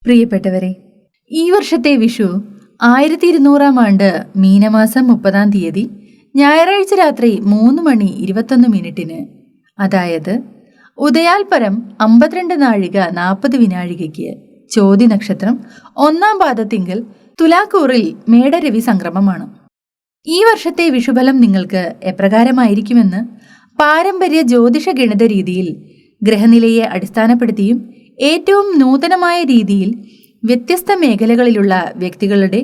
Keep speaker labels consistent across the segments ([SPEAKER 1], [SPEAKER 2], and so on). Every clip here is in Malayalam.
[SPEAKER 1] പ്രിയപ്പെട്ടവരെ, ഈ വർഷത്തെ വിഷു 1200 ആണ്ട് മീനമാസം 30 ഞായറാഴ്ച രാത്രി 3:21 അതായത് ഉദയാൽപരം 52 നാഴിക 40 വിനാഴികയ്ക്ക് ചോതി നക്ഷത്രം 1-ാം പാദത്തിങ്കൽ തുലാക്കൂറിൽ മേടരവി സംക്രമമാണ്. ഈ വർഷത്തെ വിഷുഫലം നിങ്ങൾക്ക് എപ്രകാരമായിരിക്കുമെന്ന് പാരമ്പര്യ ജ്യോതിഷ ഗണിത രീതിയിൽ ഗ്രഹനിലയെ അടിസ്ഥാനപ്പെടുത്തിയും ഏറ്റവും നൂതനമായ രീതിയിൽ വ്യത്യസ്ത മേഖലകളിലുള്ള വ്യക്തികളുടെ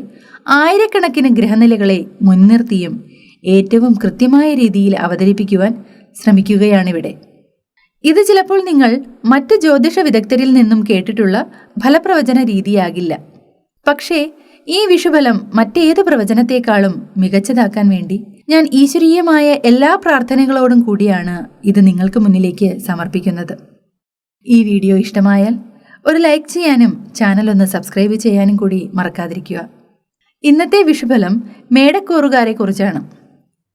[SPEAKER 1] ആയിരക്കണക്കിന് ഗ്രഹനിലകളെ മുൻനിർത്തിയും ഏറ്റവും കൃത്യമായ രീതിയിൽ അവതരിപ്പിക്കുവാൻ ശ്രമിക്കുകയാണിവിടെ. ഇത് ചിലപ്പോൾ നിങ്ങൾ മറ്റ് ജ്യോതിഷ വിദഗ്ധരിൽ നിന്നും കേട്ടിട്ടുള്ള ഫലപ്രവചന രീതിയാകില്ല. പക്ഷേ ഈ വിഷുഫലം മറ്റേത് പ്രവചനത്തെക്കാളും മികച്ചതാക്കാൻ വേണ്ടി ഞാൻ ഈശ്വരീയമായ എല്ലാ പ്രാർത്ഥനകളോടും കൂടിയാണ് ഇത് നിങ്ങൾക്ക് മുന്നിലേക്ക് സമർപ്പിക്കുന്നത്. ഈ വീഡിയോ ഇഷ്ടമായാൽ ഒരു ലൈക്ക് ചെയ്യാനും ചാനൽ ഒന്ന് സബ്സ്ക്രൈബ് ചെയ്യാനും കൂടി മറക്കാതിരിക്കുക. ഇന്നത്തെ വിഷുഫലം മേടക്കൂറുകാരെ കുറിച്ചാണ്.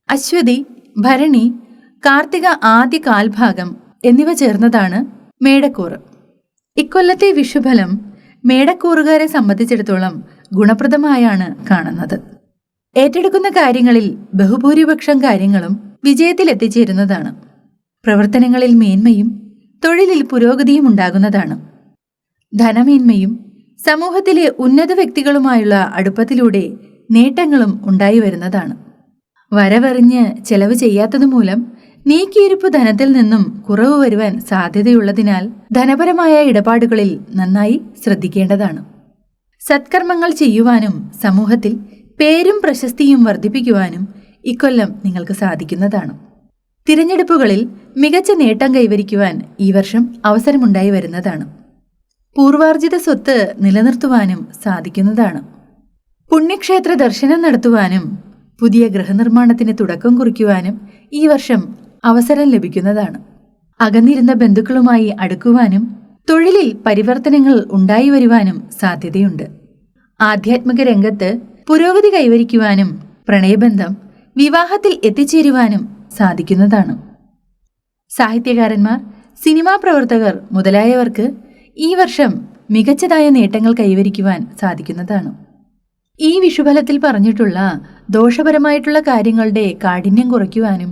[SPEAKER 1] അശ്വതി, ഭരണി, കാർത്തിക ആദ്യ കാൽഭാഗം എന്നിവ ചേർന്നതാണ് മേടക്കൂറ്. ഇക്കൊല്ലത്തെ വിഷുഫലം മേടക്കൂറുകാരെ സംബന്ധിച്ചിടത്തോളം ഗുണപ്രദമായാണ് കാണുന്നത്. ഏറ്റെടുക്കുന്ന കാര്യങ്ങളിൽ ബഹുഭൂരിപക്ഷം കാര്യങ്ങളും വിജയത്തിലെത്തിച്ചേരുന്നതാണ്. പ്രവർത്തനങ്ങളിൽ മേന്മയും തൊഴിലിൽ പുരോഗതിയും ഉണ്ടാകുന്നതാണ്. ധനമേന്മയും സമൂഹത്തിലെ ഉന്നത വ്യക്തികളുമായുള്ള അടുപ്പത്തിലൂടെ നേട്ടങ്ങളും ഉണ്ടായി വരുന്നതാണ്. വരവറിഞ്ഞ് ചെലവ് ചെയ്യാത്തതുമൂലം നീക്കിയിരിപ്പ് ധനത്തിൽ നിന്നും കുറവ് വരുവാൻ സാധ്യതയുള്ളതിനാൽ ധനപരമായ ഇടപാടുകളിൽ നന്നായി ശ്രദ്ധിക്കേണ്ടതാണ്. സത്കർമ്മങ്ങൾ ചെയ്യുവാനും സമൂഹത്തിൽ പേരും പ്രശസ്തിയും വർദ്ധിപ്പിക്കുവാനും ഇക്കൊല്ലം നിങ്ങൾക്ക് സാധിക്കുന്നതാണ്. തിരഞ്ഞെടുപ്പുകളിൽ മികച്ച നേട്ടം കൈവരിക്കുവാൻ ഈ വർഷം അവസരമുണ്ടായി വരുന്നതാണ്. പൂർവാർജിത സ്വത്ത് നിലനിർത്തുവാനും സാധിക്കുന്നതാണ്. പുണ്യക്ഷേത്ര ദർശനം നടത്തുവാനും പുതിയ ഗൃഹനിർമ്മാണത്തിന് തുടക്കം കുറിക്കുവാനും ഈ വർഷം അവസരം ലഭിക്കുന്നതാണ്. അകന്നിരുന്ന ബന്ധുക്കളുമായി അടുക്കുവാനും തൊഴിലിൽ പരിവർത്തനങ്ങൾ ഉണ്ടായി വരുവാനും സാധ്യതയുണ്ട്. ആധ്യാത്മിക രംഗത്ത് പുരോഗതി കൈവരിക്കുവാനും പ്രണയബന്ധം വിവാഹത്തിൽ എത്തിച്ചേരുവാനും സാധിക്കുന്നതാണ്. സാഹിത്യകാരന്മാർ, സിനിമാ പ്രവർത്തകർ മുതലായവർക്ക് ഈ വർഷം മികച്ചതായ നേട്ടങ്ങൾ കൈവരിക്കുവാൻ സാധിക്കുന്നതാണ്. ഈ വിഷുഫലത്തിൽ പറഞ്ഞിട്ടുള്ള ദോഷപരമായിട്ടുള്ള കാര്യങ്ങളുടെ കാഠിന്യം കുറയ്ക്കുവാനും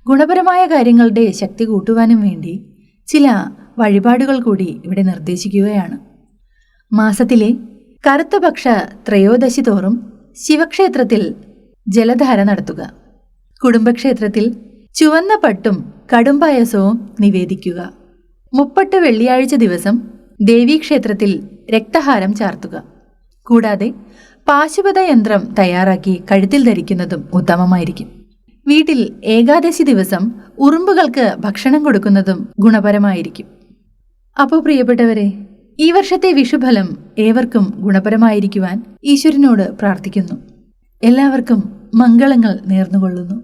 [SPEAKER 1] ഗുണപരമായ കാര്യങ്ങളുടെ ശക്തി കൂട്ടുവാനും വേണ്ടി ചില വഴിപാടുകൾ കൂടി ഇവിടെ നിർദ്ദേശിക്കുകയാണ്. മാസത്തിലെ കറുത്തപക്ഷ ത്രയോദശി തോറും ശിവക്ഷേത്രത്തിൽ ജലധാര നടത്തുക. കുടുംബക്ഷേത്രത്തിൽ ചുവന്ന പട്ടും കടുംപായസവും നിവേദിക്കുക. 30 വെള്ളിയാഴ്ച ദിവസം ദേവീക്ഷേത്രത്തിൽ രക്തഹാരം ചാർത്തുക. കൂടാതെ പാശുപത യന്ത്രം തയ്യാറാക്കി കഴുത്തിൽ ധരിക്കുന്നതും ഉത്തമമായിരിക്കും. വീട്ടിൽ ഏകാദശി ദിവസം ഉറുമ്പുകൾക്ക് ഭക്ഷണം കൊടുക്കുന്നതും ഗുണപരമായിരിക്കും. അപ്പോൾ പ്രിയപ്പെട്ടവരെ, ഈ വർഷത്തെ വിഷുഫലം ഏവർക്കും ഗുണപരമായിരിക്കുവാൻ ഈശ്വരനോട് പ്രാർത്ഥിക്കുന്നു. എല്ലാവർക്കും മംഗളങ്ങൾ നേർന്നുകൊള്ളുന്നു.